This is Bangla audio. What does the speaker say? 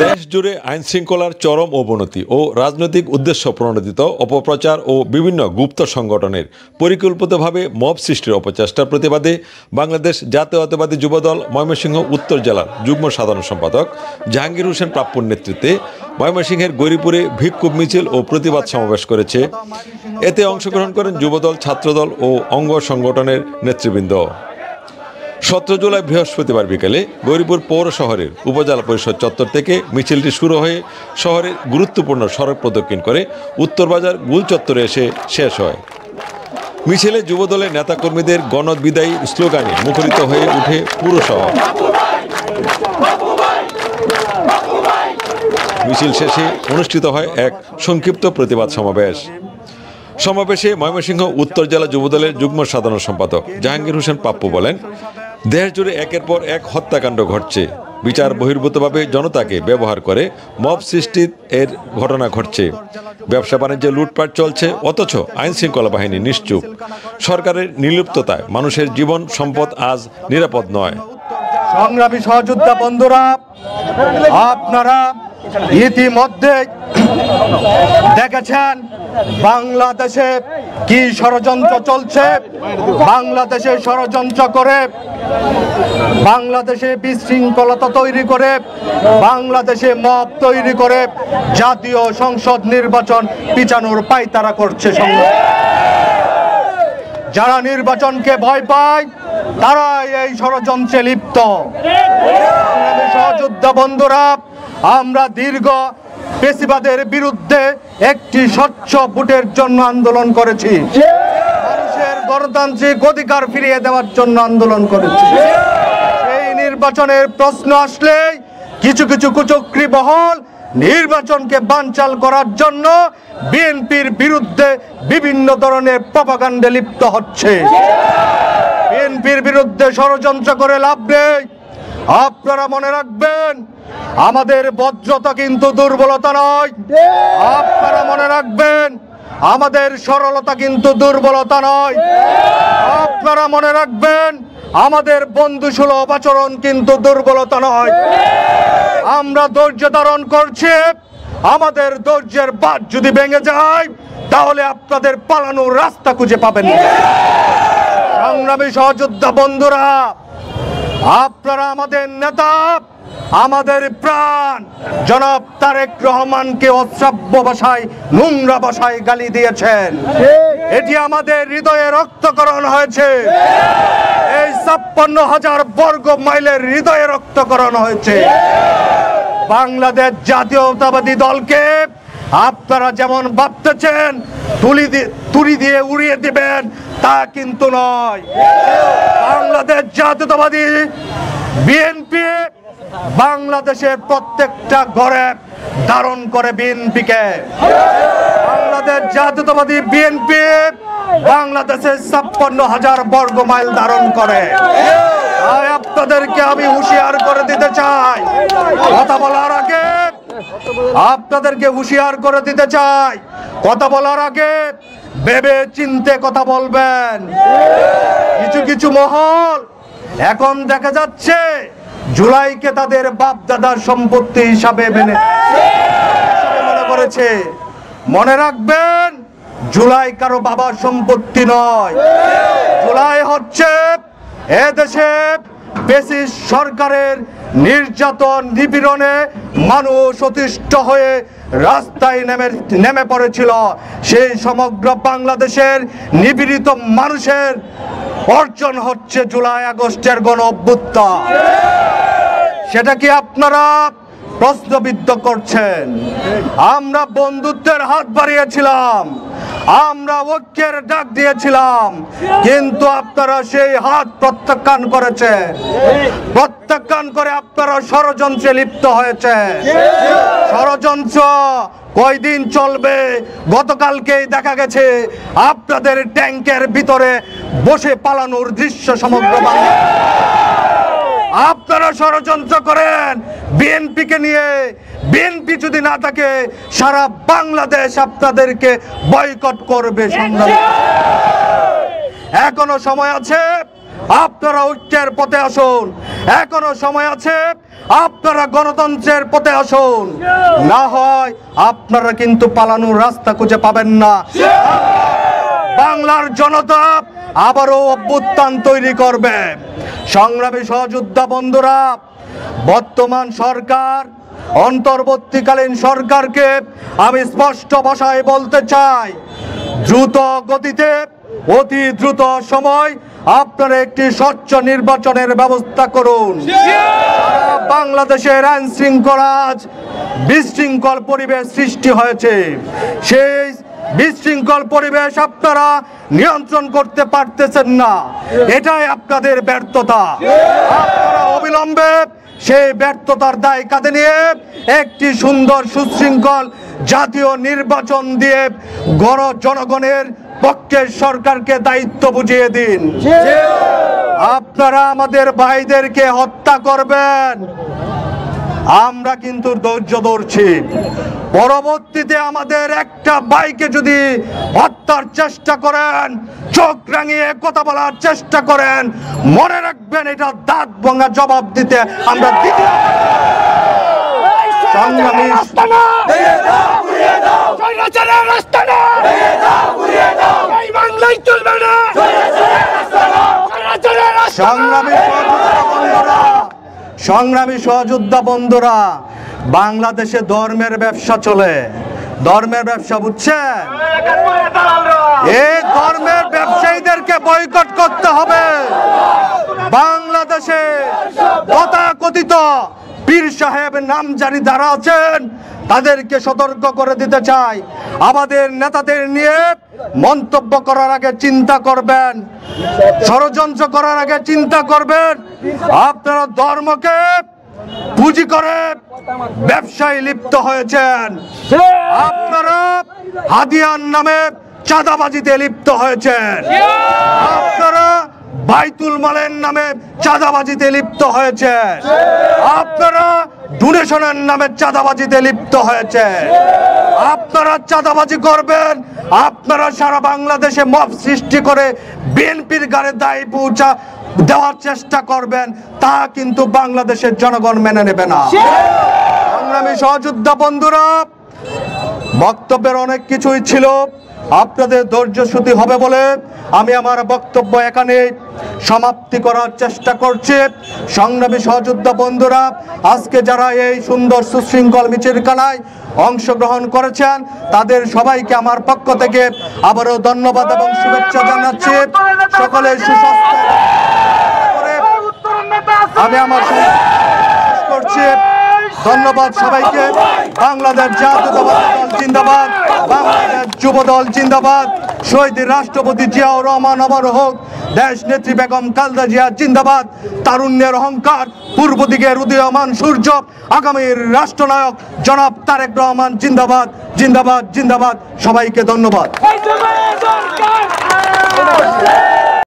দেশ জুড়ে আইন শৃঙ্খলার চরম অবনতি ও রাজনৈতিক উদ্দেশ্য প্রণোদিত অপপ্রচার ও বিভিন্ন গুপ্ত সংগঠনের পরিকল্পিতভাবে মব সৃষ্টির অপচেষ্টার প্রতিবাদে বাংলাদেশ জাতীয়তাবাদী যুবদল ময়মনসিংহ উত্তর জেলার যুগ্ম সাধারণ সম্পাদক জাহাঙ্গীর হোসেন প্রাপ্যর নেতৃত্বে ময়মনসিংহের গৌরীপুরে বিক্ষোভ মিছিল ও প্রতিবাদ সমাবেশ করেছে। এতে অংশগ্রহণ করেন যুবদল, ছাত্রদল ও অঙ্গ সংগঠনের নেতৃবৃন্দ। 17 জুলাই বৃহস্পতিবার বিকেলে গৌরীপুর পৌর শহরের উপজেলা পরিষদ চত্বর থেকে মিছিলটি শুরু হয়ে শহরের গুরুত্বপূর্ণ সড়ক প্রদক্ষিণ করে উত্তরবাজার গুল চত্বরে এসে শেষ হয়। মিছিলে যুবদলের নেতাকর্মীদের গণবিদায়ী স্লোগানে মুখরিত হয়ে উঠে পুরো শহর। মিছিল শেষে অনুষ্ঠিত হয় এক সংক্ষিপ্ত প্রতিবাদ সমাবেশ। সমাবেশে ময়মনসিংহ উত্তর জেলা যুবদলের যুগ্ম সাধারণ সম্পাদক জাহাঙ্গীর হোসেন প্রাপ্য বলেন, দেশ জুড়ে একের পর এক হত্যাকাণ্ড ঘটছে, বিচার বহির্ভূতভাবে জনতাকে ব্যবহার করে মব সৃষ্টির এর ঘটনা ঘটছে, ব্যবসা বাণিজ্যে লুটপাট চলছে, অথচ আইন শৃঙ্খলা বাহিনী নিশ্চুপ। সরকারের নির্লিপ্ততায় মানুষের জীবন সম্পদ আজ নিরাপদ নয়। সংগ্রামী সহযোদ্ধা বন্ধুরা, আপনারা ইতিমধ্যে দেখেছেন বাংলাদেশে কি ষড়যন্ত্র চলছে। বাংলাদেশে ষড়যন্ত্র করে, বাংলাদেশে বিশৃঙ্খলতা তৈরি করে, বাংলাদেশে মব তৈরি করে জাতীয় সংসদ নির্বাচন পিছানোর পায়তারা করছে। যারা নির্বাচনকে ভয় পায় তারাই এই ষড়যন্ত্রে লিপ্ত। সহযোদ্ধা বন্ধুরা, আমরা দীর্ঘ পেশিবাদের বিরুদ্ধে একটি স্বচ্ছ ভোটের জন্য আন্দোলন করেছি, মানুষের গণতান্ত্রিক অধিকার ফিরিয়ে দেওয়ার জন্য আন্দোলন করেছি। সেই নির্বাচনের প্রশ্ন আসলে কিছু কিছু কুচক্রী মহল নির্বাচনকে বানচাল করার জন্য বিএনপির বিরুদ্ধে বিভিন্ন ধরনের প্রপাগান্ডে লিপ্ত হচ্ছে। বিএনপির বিরুদ্ধে ষড়যন্ত্র করে লাভ নেই। আপনারা মনে রাখবেন, আমাদের ভদ্রতা কিন্তু দুর্বলতা নয়। আপনারা মনে রাখবেন, আমাদের সরলতা কিন্তু দুর্বলতা নয়। আপনারা মনে রাখবেন, আমাদের বন্ধুসুলভ আচরণ কিন্তু দুর্বলতা নয়। আমরা ধৈর্য ধারণ করছি। আমাদের ধৈর্যের বাঁধ যদি ভেঙে যায় তাহলে আপনাদের পালানোর রাস্তা খুঁজে পাবেন না। সংগ্রামী সহযোদ্ধা বন্ধুরা, আপনারা আমাদের নেতা, আমাদের প্রাণ জনাব তারেক রহমানকে অশ্রাব্য ভাষায়, নোংরা ভাষায় গালি দিয়েছেন। এটি আমাদের হৃদয়ে রক্তকরণ হয়েছে। এই 56,000 বর্গ মাইলের হৃদয়ে রক্তকরণ হয়েছে। বাংলাদেশ জাতীয়তাবাদী দলকে আপনারা যেমন ভাবতেছেন তুলি দিয়ে উড়িয়ে দিবেন, তা কিন্তু নয়। বাংলাদেশ জাতীয়তাবাদী বিএনপি বাংলাদেশের প্রত্যেকটা ঘরে ধারণ করে বিএনপিকে। বাংলাদেশ জাতীয়তাবাদী বিএনপি বাংলাদেশের 56,000 বর্গ মাইল ধারণ করে। তাই আপনাদেরকে আমি হুঁশিয়ার করে দিতে চাই, কথা বলার আগে আপনাদেরকে হুঁশিয়ার করে দিতে চাই, কথা বলার আগে ভেবে চিন্তে কথা বলবেন। কিছু কিছু মহল এখন দেখা যাচ্ছে জুলাইকে তাদের বাপ দাদার সম্পত্তি হিসাবে মনে করেছে। মনে রাখবেন, জুলাই কারো বাবার সম্পত্তি নয়। জুলাই হচ্ছে এদেশে ফ্যাসিস্ট সরকারের নির্যাতন নিপীড়নে মানুষ অতিষ্ঠ হয়ে রাস্তায় নেমে পড়েছিল। সেই সমগ্র বাংলাদেশের নিপীড়িত মানুষের অর্জন হচ্ছে জুলাই আগস্টের গণ অভ্যুত্থান। সেটা কি আপনারা প্রশ্নবিদ্ধ করছেন? আমরা বন্ধুত্বের হাত বাড়িয়েছিলাম, আমরা ঐক্যের ডাক দিয়েছিলাম, কিন্তু আপনারা সেই হাত প্রত্যাখ্যান করেছেন। প্রত্যাখ্যান করে আপনারা ষড়যন্ত্রে লিপ্ত হয়েছে। ষড়যন্ত্র কয়দিন চলবে? গতকালকেই দেখা গেছে আপনাদের ট্যাঙ্কের ভিতরে বসে পালানোর দৃশ্য সমগ্র বাংলা। আপনারা ষড়যন্ত্র করেন বিএনপিকে নিয়ে। বিএনপি যদি না থাকে সারা বাংলাদেশ আপনাদেরকে বয়কট করবে। এখনো সময় আছে, আপনারা ঐক্যের পথে আসুন। এখনো সময় আছে, আপনারা গণতন্ত্রের পথে আসুন। না হয় আপনারা কিন্তু পালানোর রাস্তা খুঁজে পাবেন না। বাংলার জনতা আবারও অভ্যুত্থান তৈরি করবে। সংগ্রামী সহযোদ্ধা বন্ধুরা, বর্তমান সরকার, অন্তর্বর্তীকালীন সরকারকে আমি স্পষ্ট ভাষায় বলতে চাই, দ্রুত গতিতে অতি দ্রুত সময় আপনারা একটি স্বচ্ছ নির্বাচনের ব্যবস্থা করুন। বাংলাদেশের আইন শৃঙ্খলা বিশৃঙ্খল পরিবেশ সৃষ্টি হয়েছে। সেই বিশৃঙ্খল পরিবেশ আপনারা নিয়ন্ত্রণ করতে পারতেছেন না, এটাই আপনাদের ব্যর্থতা। আপনারা অবিলম্বে সেই ব্যর্থতার দায় কাঁধে নিয়ে একটি সুন্দর সুশৃঙ্খল জাতীয় নির্বাচন দিয়ে জনগণের পক্ষে সরকারকে দায়িত্ব বুঝিয়ে দিন। আপনারা আমাদের ভাইদেরকে হত্যা করবেন, আমরা কিন্তু ধৈর্য ধরছি। পরবর্তীতে আমাদের একটা ভাইকে যদি হত্যার চেষ্টা করেন, চোখ রাঙিয়ে কথা বলার চেষ্টা করেন, মনে রাখবেন এটা দাঁত ভাঙা জবাব দিতে আমরা দ্বিতীয় সংগ্রামী সংগ্রামী সহযোদ্ধা বন্ধুরা, বাংলাদেশে ধর্মের ব্যবসা চলে। ধর্মের ব্যবসা বুঝছেন? এই ধর্মের ব্যবসায়ীদেরকে বয়কট করতে হবে। বাংলাদেশে তথাকথিত পীর সাহেব নামজারি যারা আছেন তাদেরকে সতর্ক করে দিতে চাই, আমাদের নেতাদের নিয়ে মন্তব্য করার আগে চিন্তা করবেন, ষড়যন্ত্র করার আগে চিন্তা করবেন। আপনারা ধর্মকে পুঁজি করে ব্যবসায় লিপ্ত হয়েছেন, আপনারা হাদিয়ার নামে চাঁদাবাজিতে লিপ্ত হয়েছেন, আপনারা বাইতুল মালের নামে চাঁদাবাজিতে লিপ্ত হয়েছেন, আপনারা ডোনেশনের নামে চাঁদাবাজিতে লিপ্ত হয়েছে। আপনারা চাঁদাবাজি করবেন, আপনারা সারা বাংলাদেশে মব সৃষ্টি করে বিএনপির গাড়ে দায় পৌঁছা দেওয়ার চেষ্টা করবেন, তা কিন্তু বাংলাদেশের জনগণ মেনে নেবে না। সংগ্রামী সহযোদ্ধা বন্ধুরা, বক্তব্যের অনেক কিছুই ছিল, আপনাদের ধৈর্যচ্যুতি হবে বলে আমি আমার বক্তব্য এখানে সমাপ্তি করার চেষ্টা করছি। সংগ্রামী সহযোদ্ধা বন্ধুরা, আজকে যারা এই সুন্দর সুশৃঙ্খল মিছিলখানায় অংশগ্রহণ করেছেন তাদের সবাইকে আমার পক্ষ থেকে আবারও ধন্যবাদ এবং শুভেচ্ছা জানাচ্ছি। সকলের সুস্বাস্থ্য আমি আমার করছি। ধন্যবাদ সবাইকে। বাংলাদেশ জাতীয়তাবাদী দল জিন্দাবাদ, বাংলাদেশ যুব দল জিন্দাবাদ, শহীদ রাষ্ট্রপতি জিয়াউর রহমান অমর হোক, দেশ নেত্রী বেগম খালেদা জিয়া জিন্দাবাদ, তারুণ্যের অহংকার, পূর্ব দিকের উদীয়মান সূর্য, আগামীর রাষ্ট্রনায়ক জনাব তারেক রহমান জিন্দাবাদ, জিন্দাবাদ, জিন্দাবাদ। সবাইকে ধন্যবাদ।